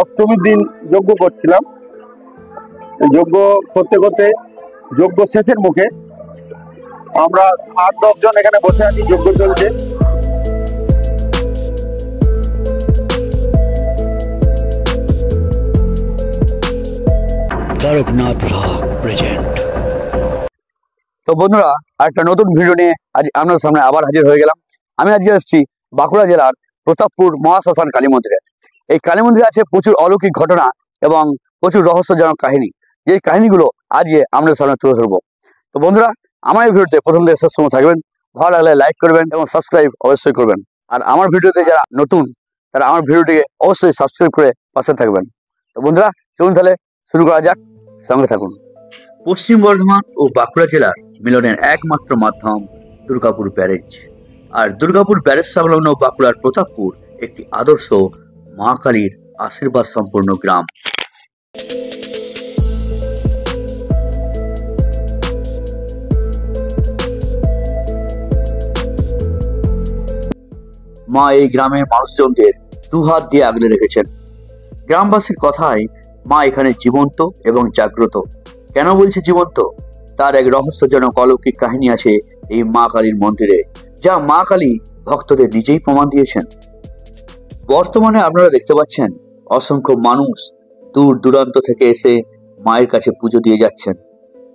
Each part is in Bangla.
অষ্টমীর দিন যজ্ঞ করছিলাম। যজ্ঞ করতে করতে যজ্ঞ শেষের মুখে আমরা 8-10 জন এখানে বসে আছি, যজ্ঞ চলছে। Taraknath blog present. তো বন্ধুরা, একটা নতুন ভিডিও নিয়ে আজ আপনাদের সামনে আবার হাজির হয়ে গেলাম। আমি আজকে এসেছি বাঁকুড়া জেলার প্রতাপপুর মহাশ্মশান কালী মন্দিরে। এই কালী মন্দিরে আছে প্রচুর অলৌকিক ঘটনা এবং প্রচুর রহস্যজনক কাহিনী, যেই কাহিনীগুলো আজকে আপনাদের সামনে তুলে ধরবো। তো বন্ধুরা, আমার এই ভিডিওতে প্রথম থেকে শেষ সময় থাকবেন। ভালো লাগলে লাইক করবেন এবং সাবস্ক্রাইব অবশ্যই করবেন। আর আমার ভিডিওতে যারা নতুন তারা আমার ভিডিওটিকে অবশ্যই সাবস্ক্রাইব করে পাশে থাকবেন। তো বন্ধুরা, চলুন তাহলে শুরু করা যাক, সঙ্গে থাকুন। পশ্চিম বর্ধমান ও বাঁকুড়া জেলার মিলনের একমাত্র মাধ্যম দুর্গাপুর ব্যারেজ। আর দুর্গাপুর ব্যারেজ সংলগ্ন বাঁকুড়ার প্রতাপপুর একটি আদর্শ মা কালীর আশীর্বাদ সম্পন্ন গ্রাম। মা এই গ্রামের মানুষজনদের দুহাত দিয়ে আগলে রেখেছেন। গ্রামবাসীর কথায় মা এখানে জীবন্ত এবং জাগ্রত। কেন বলছে জীবন্ত? তার এক রহস্যজনক অলৌকিক কাহিনী আছে এই মা কালীর মন্দিরে, যা মা কালী ভক্তদের নিজেই প্রমাণ দিয়েছেন। বর্তমানে আপনারা দেখতে পাচ্ছেন অসংখ্য মানুষ দূর দূরান্ত থেকে এসে মায়ের কাছে পুজো দিয়ে যাচ্ছেন।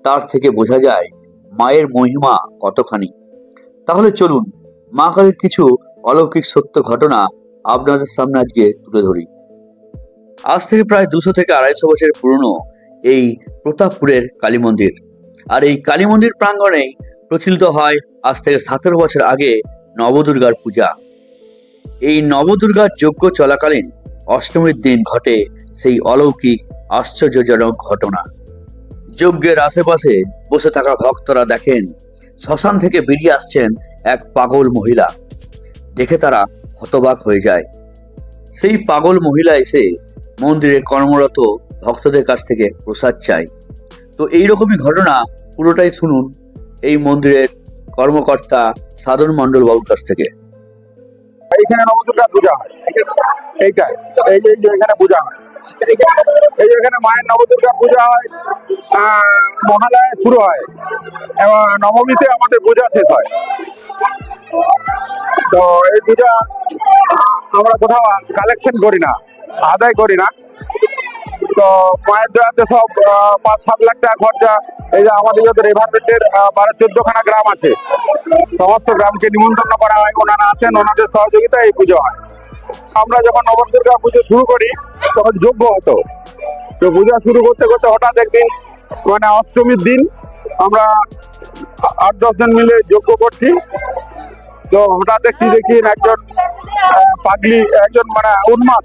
তার থেকে বোঝা যায় মায়ের মহিমা কতখানি। তাহলে চলুন মা কালীর কিছু অলৌকিক সত্য ঘটনা আপনাদের সামনে আজকে তুলে ধরি। আজ থেকে প্রায় 200 থেকে 250 বছর পুরনো এই প্রতাপপুরের কালী মন্দির। আর এই কালী মন্দির প্রাঙ্গণেই প্রচলিত হয় আজ থেকে 17 বছর আগে নবদুর্গার পূজা। এই নবদুর্গার যজ্ঞ চলাকালীন অষ্টমীর দিন ঘটে সেই অলৌকিক আশ্চর্যজনক ঘটনা। যজ্ঞের আশেপাশে বসে থাকা ভক্তরা দেখেন শ্মশান থেকে বেরিয়ে আসছেন এক পাগল মহিলা। দেখে তারা হতবাক হয়ে যায়। সেই পাগল মহিলা এসে মন্দিরে কর্মরত ভক্তদের কাছ থেকে প্রসাদ চায়। তো এইরকমই ঘটনা পুরোটাই শুনুন এই মন্দিরের কর্মকর্তা সাধন মণ্ডল বাবুর কাছ থেকে। এইখানে নবদুর্গা পূজা হয়, এইটাই এই যে এখানে পূজা হয়, এই এখানে মায়ের নবদুর্গা পূজা হয়। মহালয়া শুরু হয় এবং নবমীতে আমাদের পূজা শেষ হয়। তো এই পূজা আমরা কোথাও কালেকশন করি না, আদায় করি না। তো মায়ের দয়াতে সব 5-7 লাখ টাকা খরচা। এই যে আমাদের যত রিভারবেটের 12-14খানা গ্রাম আছে, সমস্ত গ্রামকে নিমন্ত্রণ করা হয়। ওনারা আছেন, ওনাদের সহযোগিতায় এই পুজো হয়। আমরা যখন নবদুর্গা পুজো শুরু করি তখন যজ্ঞ হতো। তো পূজা শুরু করতে করতে হঠাৎ একদিন মানে অষ্টমীর দিন আমরা 8-10 জন মিলে যজ্ঞ করছি। তো হঠাৎ দেখি একজন পাগলি, একজন মানে উন্মাদ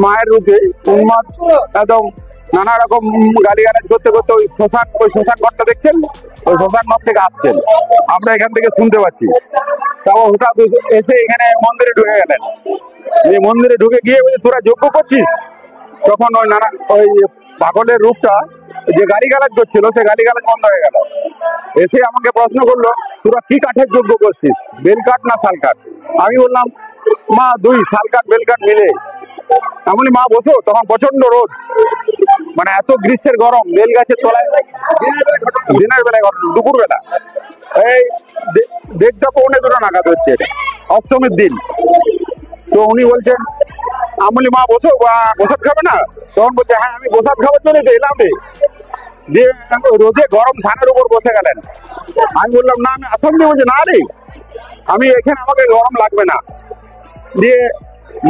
মায়ের রূপে উন্মাদ, একদম নানা রকম গালিগালাজ করতে করতে ওই শ্মশান ঘরটা দেখছেন, ওই শ্মশান ঘর থেকে আসছেন। আমরা এখান থেকে শুনতে পাচ্ছি। তারপর হঠাৎ এসে এখানে মন্দিরে ঢুকে গেলেন। এই মন্দিরে ঢুকে গিয়ে বলছে, তোরা যজ্ঞ করছিস? তখন ওই পাগলের রূপটা যে গালিগালাজ করছিল, সে গালিগালাজ বন্ধ হয়ে গেল। এসে আমাকে প্রশ্ন করলো, তোরা কি কাঠের যজ্ঞ করছিস, বেল কাঠ না শাল কাঠ? আমি বললাম, মা 2 শাল কাঠ বেল কাঠ মিলে। এমনই মা বসো। তখন প্রচন্ড রোদ, মানে এত গ্রীষ্মের গরম। বেল গাছের তলায় দিনের বেলায় ঘটনা, দুপুর বেলা এই 1:30-2 নাগাদ হচ্ছে, অষ্টমীর দিন। তো উনি বলছেন, আমলি মা বসো, প্রসাদ খাবে না? তখন বলছে, হ্যাঁ আমি প্রসাদ খাবার জন্য এলাম রে। দিয়ে রোদে গরম ধানের উপর বসে গেলেন। আমি বললাম, না আমি আসাম দিয়ে। বলছে, না রে, আমি এখানে, আমাকে গরম লাগবে না। দিয়ে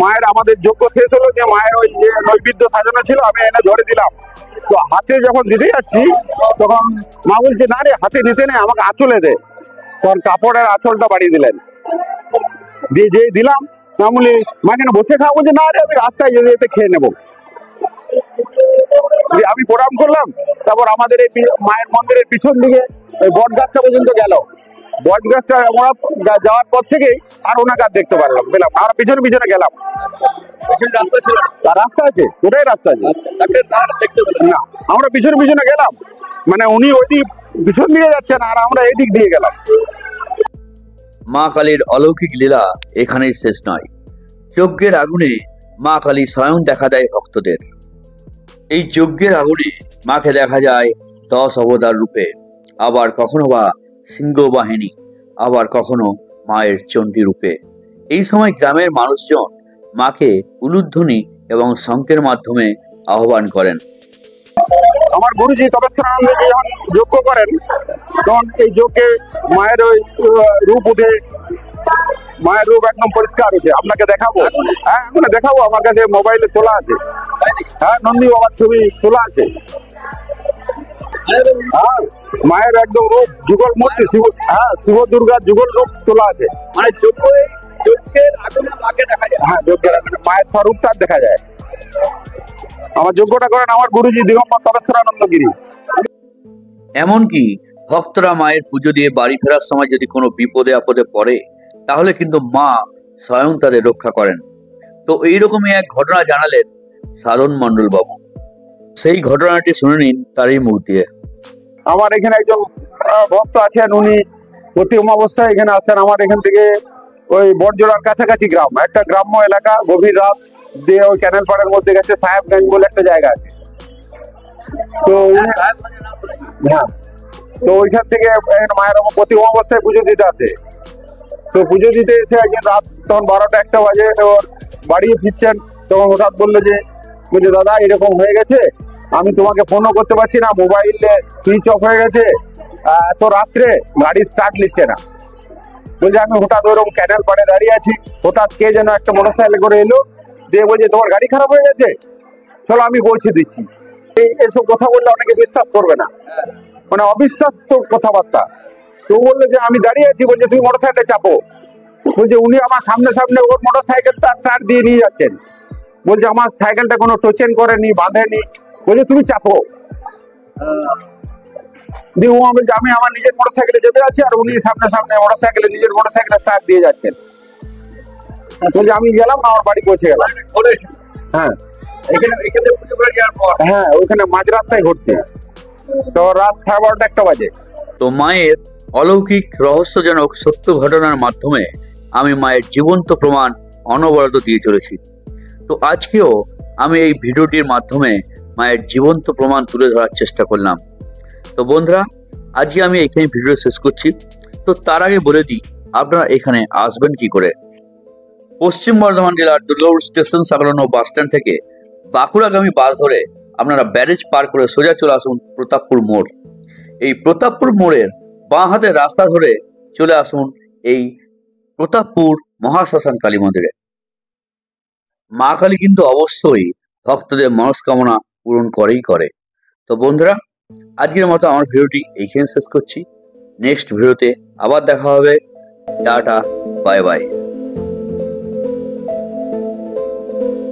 মায়ের আমাদের যজ্ঞ শেষ হলো, যে মায়ের ওই যে নৈবেদ্য সাজানো ছিল আমি এনে ধরে দিলাম। তো হাতে যখন দিতে যাচ্ছি তখন মা বলছে, না রে হাতে নিতে নেই, আমাকে আঁচলে দে। তখন কাপড়ের আঁচলটা বাড়িয়ে দিলেন। দিয়ে যে দিলাম, মা বলি, মা কেন বসে খাওয়া? বলছে, না রে আমি রাস্তায় যেতে যেতে খেয়ে নেবো। আমি প্রণাম করলাম। তারপর আমাদের এই মায়ের মন্দিরের পিছন দিকে ওই বট গাছটা পর্যন্ত গেল। বট গাছটা আমরা যাওয়ার পর থেকেই আর ওনাকে আর দেখতে পেলাম আমরা পিছনে পিছনে গেলাম। রাস্তা আছে, ওটাই রাস্তা আছে না, আমরা পিছনে পিছনে গেলাম। মানে উনি ওইদিক পিছন দিকে যাচ্ছেন আর আমরা এদিক দিয়ে গেলাম। মা কালীর অলৌকিক লীলা এখানেই শেষ নয়। যজ্ঞের আগুনে মা কালী স্বয়ং দেখা দেয় ভক্তদের। এই যজ্ঞের আগুনে মাকে দেখা যায় 10 অবতার রূপে, আবার কখনো বা সিংহ বাহিনী, আবার কখনো মায়ের চণ্ডী রূপে। এই সময় গ্রামের মানুষজন মাকে উলুধ্বনি এবং শঙ্খের মাধ্যমে আহ্বান করেন। আমার গুরুজি তপস্যানন্দজি যখন যজ্ঞ করেন, তখন এই যজ্ঞে মায়ের ওই রূপ উঠে, মায়ের রূপ একদম পরিষ্কার উঠে। আপনাকে দেখাবো, হ্যাঁ আপনাকে দেখাবো, আমার কাছে মোবাইলে তোলা আছে। হ্যাঁ, নন্দী বাবার ছবি তোলা আছে। হ্যাঁ, মায়ের একদম রূপ যুগল মূর্তি, শিব দুর্গার যুগল রূপ তোলা আছে। মানে যজ্ঞের আগুনে মাকে দেখা যায়। হ্যাঁ, যজ্ঞের আগুনে মায়ের স্বরূপটা দেখা যায়। আমার যজ্ঞটা করেন আমার গুরুজি দিগম্বর তপস্যানন্দ গিরি। এমনকি ভক্তরা মায়ের পুজো দিয়ে বাড়ি ফেরার সময় যদি কোনো বিপদে আপদে পড়ে, তাহলে কিন্তু মা স্বয়ং তাদের রক্ষা করেন। তো এইরকমই এক ঘটনা জানালেন সাধন মণ্ডল বাবু। সেই ঘটনাটি শুনে নিন তারই মুখ দিয়ে। আমার এখানে একজন ভক্ত আছেন, উনি প্রতি অমাবস্যায় এখানে আসেন। আমার এখান থেকে ওই বড়জোড়ার কাছাকাছি গ্রাম, একটা গ্রাম্য এলাকা, গভীর রাত দিয়ে ওই ক্যানেল পাড়ের মধ্যে গেছে, সাহেবগঞ্জ বলে একটা জায়গা আছে। তো হ্যাঁ, তো ওইখান থেকে মায়ের প্রতি অমাবস্যায় পুজো দিতে আসে। তো পুজো দিতে এসে একদিন রাত তখন 12টা-1টা বাজে, ওর বাড়ি ফিরছেন, তখন হঠাৎ বললো যে দাদা এরকম হয়ে গেছে, আমি তোমাকে ফোনও করতে পারছি না, মোবাইলে সুইচ অফ হয়ে গেছে, এত রাত্রে গাড়ি স্টার্ট নিচ্ছে না। বলছে আমি হঠাৎ ওরকম ক্যানেল পাড়ে দাঁড়িয়ে আছি, হঠাৎ কে যেন একটা মোটরসাইকেল করে এলো, দিয়ে বলছে তোমার গাড়ি খারাপ হয়ে গেছে, চলো আমি পৌঁছে দিচ্ছি। এইসব কথা বললে অনেকে বিশ্বাস করবে না, মানে অবিশ্বাস্য কথাবার্তা। তো বললো যে আমি দাঁড়িয়ে আছি, বলছে তুমি মোটরসাইকেলে চাপো। বলছে উনি আমার সামনে সামনে ওর মোটরসাইকেলটা স্টার্ট দিয়ে নিয়ে যাচ্ছেন। বলছে আমার সাইকেলটা কোনো টোচেন করেনি, বাঁধেনি। বলছে তুমি চাপো। দিয়ে ও বলছে আমি আমার নিজের মোটরসাইকেলে চেপে আছি, আর উনি সামনে সামনে মোটরসাইকেলে নিজের মোটরসাইকেলে স্টার্ট দিয়ে যাচ্ছেন। বলছে আমি গেলাম, আমার বাড়ি পৌঁছে গেলাম। হ্যাঁ, হ্যাঁ ওইখানে মাঝ রাস্তায় ঘটছে। তো রাত 12:30-1টা বাজে। তো মায়ের অলৌকিক রহস্যজনক সত্য ঘটনার মাধ্যমে আমি মায়ের জীবন্ত প্রমাণ অনবরত দিয়ে চলেছি। তো আজকেও আমি এই ভিডিওটির মাধ্যমে মায়ের জীবন্ত প্রমাণ তুলে ধরার চেষ্টা করলাম। তো বন্ধুরা, আজকে আমি এখানে ভিডিও শেষ করছি। তো তার আগে বলে দিই আপনারা এখানে আসবেন কি করে। পশ্চিম বর্ধমান জেলার দুর্গাপুর স্টেশন সংলগ্ন বাস স্ট্যান্ড থেকে বাঁকুড়াগামী বাস ধরে আপনারা ব্যারেজ পার করে সোজা চলে আসুন প্রতাপপুর মোড়। এই প্রতাপপুর মোড়ের বাঁ হাতের রাস্তা ধরে চলে আসুন এই প্রতাপপুর মহাশ্মশান কালী মন্দিরে। মা কালী কিন্তু অবশ্যই ভক্তদের মনস্কামনা পূরণ করেই করে। তো বন্ধুরা, আজকের মতো আমার ভিডিওটি এইখানে শেষ করছি। নেক্সট ভিডিওতে আবার দেখা হবে। Tata, bye bye.